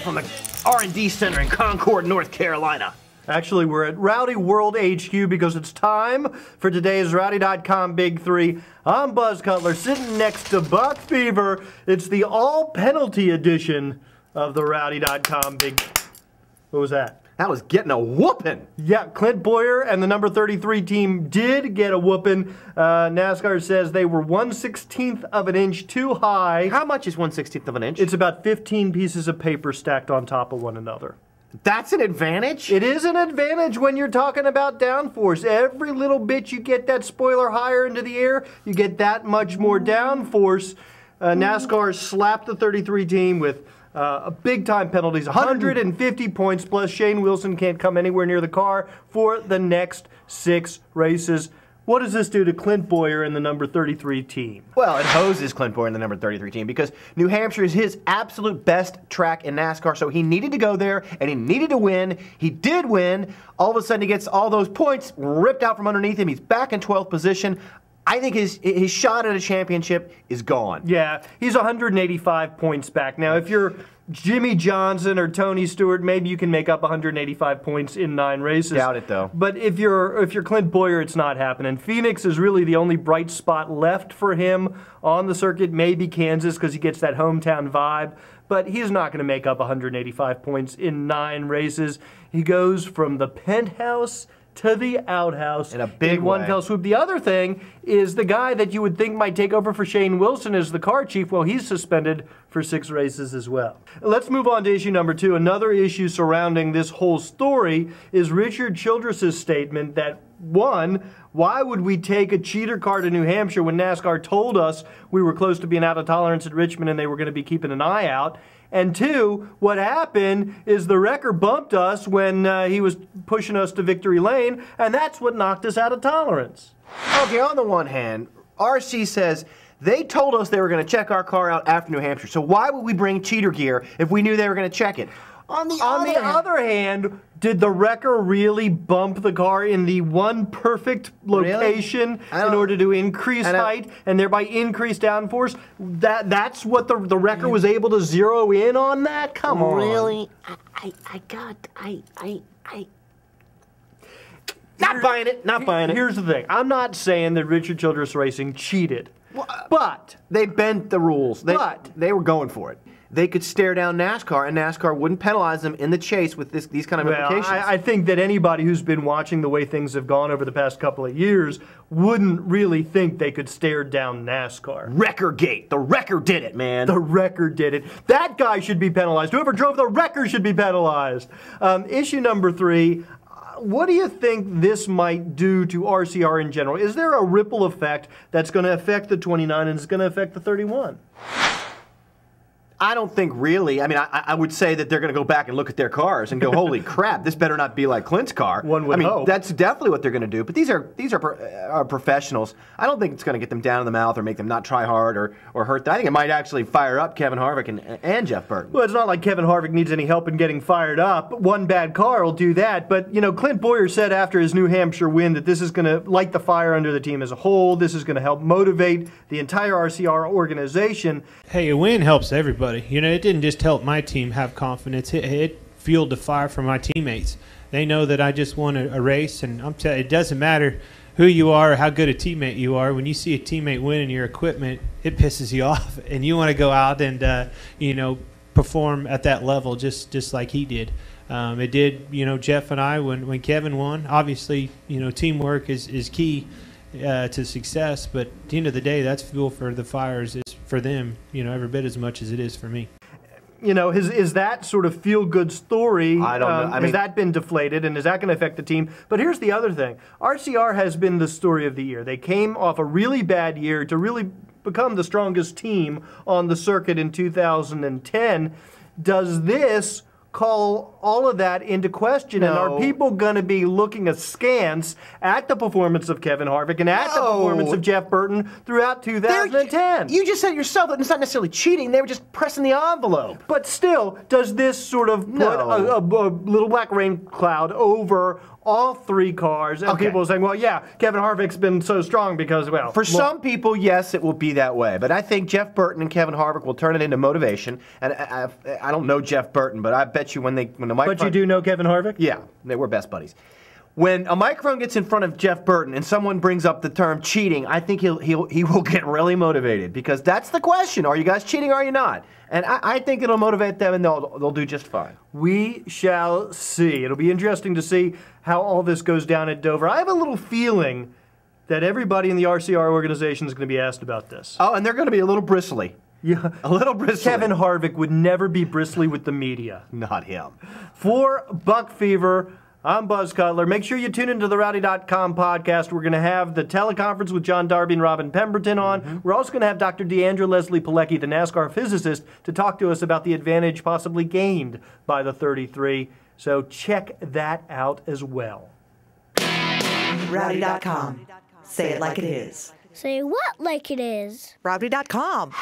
live from the R&D Center in Concord, North Carolina. Actually, we're at Rowdy World HQ because it's time for today's Rowdy.com Big Three. I'm Buzz Cutler, sitting next to Buck Fever. It's the all-penalty edition of the Rowdy.com Big... What was that? That was getting a whooping. Yeah, Clint Bowyer and the number 33 team did get a whooping. NASCAR says they were 1/16th of an inch too high. How much is 1/16th of an inch? It's about 15 pieces of paper stacked on top of one another. That's an advantage? It is an advantage when you're talking about downforce. Every little bit you get that spoiler higher into the air, you get that much more downforce. NASCAR slapped the 33 team with big-time penalties, 150 points, plus Shane Wilson can't come anywhere near the car for the next 6 races. What does this do to Clint Bowyer and the number 33 team? Well, it hoses Clint Bowyer and the number 33 team because New Hampshire is his absolute best track in NASCAR, so he needed to go there and he needed to win. He did win. All of a sudden he gets all those points ripped out from underneath him. He's back in 12th position. I think his shot at a championship is gone. Yeah, he's 185 points back. Now, if you're Jimmy Johnson or Tony Stewart, maybe you can make up 185 points in 9 races. Doubt it, though. But if you're Clint Bowyer, it's not happening. Phoenix is really the only bright spot left for him on the circuit. Maybe Kansas because he gets that hometown vibe. But he's not going to make up 185 points in 9 races. He goes from the penthouse to the outhouse in a big one fell swoop. The other thing is the guy that you would think might take over for Shane Wilson as the car chief. Well, he's suspended for 6 races as well. Let's move on to issue number 2. Another issue surrounding this whole story is Richard Childress's statement that, 1, why would we take a cheater car to New Hampshire when NASCAR told us we were close to being out of tolerance at Richmond and they were going to be keeping an eye out? And 2, what happened is the wrecker bumped us when he was pushing us to victory lane, and that's what knocked us out of tolerance. Okay, on the one hand, RC says they told us they were going to check our car out after New Hampshire, so why would we bring cheater gear if we knew they were going to check it? On the other hand, did the wrecker really bump the car in the one perfect location in order to increase height and thereby increase downforce? That's what the wrecker was able to zero in on that? Come on. Really? Not buying it, not buying it. Here's the thing. I'm not saying that Richard Childress Racing cheated, but they bent the rules. They were going for it. They could stare down NASCAR, and NASCAR wouldn't penalize them in the chase with these kind of implications. I think that anybody who's been watching the way things have gone over the past couple of years wouldn't really think they could stare down NASCAR. Wreckergate. The wrecker did it, man. The wrecker did it. That guy should be penalized. Whoever drove the wrecker should be penalized. Issue number 3. What do you think this might do to RCR in general? Is there a ripple effect that's going to affect the 29 and is going to affect the 31? I don't think really. I mean, I would say that they're going to go back and look at their cars and go, holy crap, this better not be like Clint's car. One would hope. That's definitely what they're going to do. But these are professionals. I don't think it's going to get them down in the mouth or make them not try hard or hurt them. I think it might actually fire up Kevin Harvick and Jeff Burton. Well, it's not like Kevin Harvick needs any help in getting fired up. One bad car will do that. But, you know, Clint Bowyer said after his New Hampshire win that this is going to light the fire under the team as a whole. This is going to help motivate the entire RCR organization. Hey, a win helps everybody. You know, it didn't just help my team have confidence. It fueled the fire for my teammates. They know that I just won a race, and I'm telling you, it doesn't matter who you are or how good a teammate you are. When you see a teammate win in your equipment, it pisses you off, and you want to go out and you know, perform at that level just like he did. It did, you know, Jeff and I when Kevin won. Obviously, you know, teamwork is key to success, but at the end of the day, that's fuel for the fires. It's for them, you know, every bit as much as it is for me. You know, is that sort of feel-good story, I don't know. has that been deflated, and is that going to affect the team? But here's the other thing. RCR has been the story of the year. They came off a really bad year to really become the strongest team on the circuit in 2010. Does this call all of that into question? And are people going to be looking askance at the performance of Kevin Harvick and at the performance of Jeff Burton throughout 2010? You just said yourself that it's not necessarily cheating. They were just pressing the envelope. But still, does this sort of put a little black rain cloud over all three cars? And people are saying, well, yeah, Kevin Harvick's been so strong because, well... For some people, yes, it will be that way. But I think Jeff Burton and Kevin Harvick will turn it into motivation. And I don't know Jeff Burton, but I bet you when the microphone... But you do know Kevin Harvick? Yeah, they were best buddies. When a microphone gets in front of Jeff Burton and someone brings up the term cheating, I think he will get really motivated, because that's the question. Are you guys cheating or are you not? And I think it'll motivate them, and they'll do just fine. We shall see. It'll be interesting to see how all this goes down at Dover. I have a little feeling that everybody in the RCR organization is going to be asked about this. Oh, and they're going to be a little bristly. Yeah, a little bristly. Kevin Harvick would never be bristly with the media. Not him. For Buck Fever, I'm Buzz Cutler. Make sure you tune into the Rowdy.com podcast. We're going to have the teleconference with John Darby and Robin Pemberton on. We're also going to have Dr. Deandra Leslie Pilecki, the NASCAR physicist, to talk to us about the advantage possibly gained by the 33. So check that out as well. Rowdy.com. Say it like it is. Say what like it is? Rowdy.com.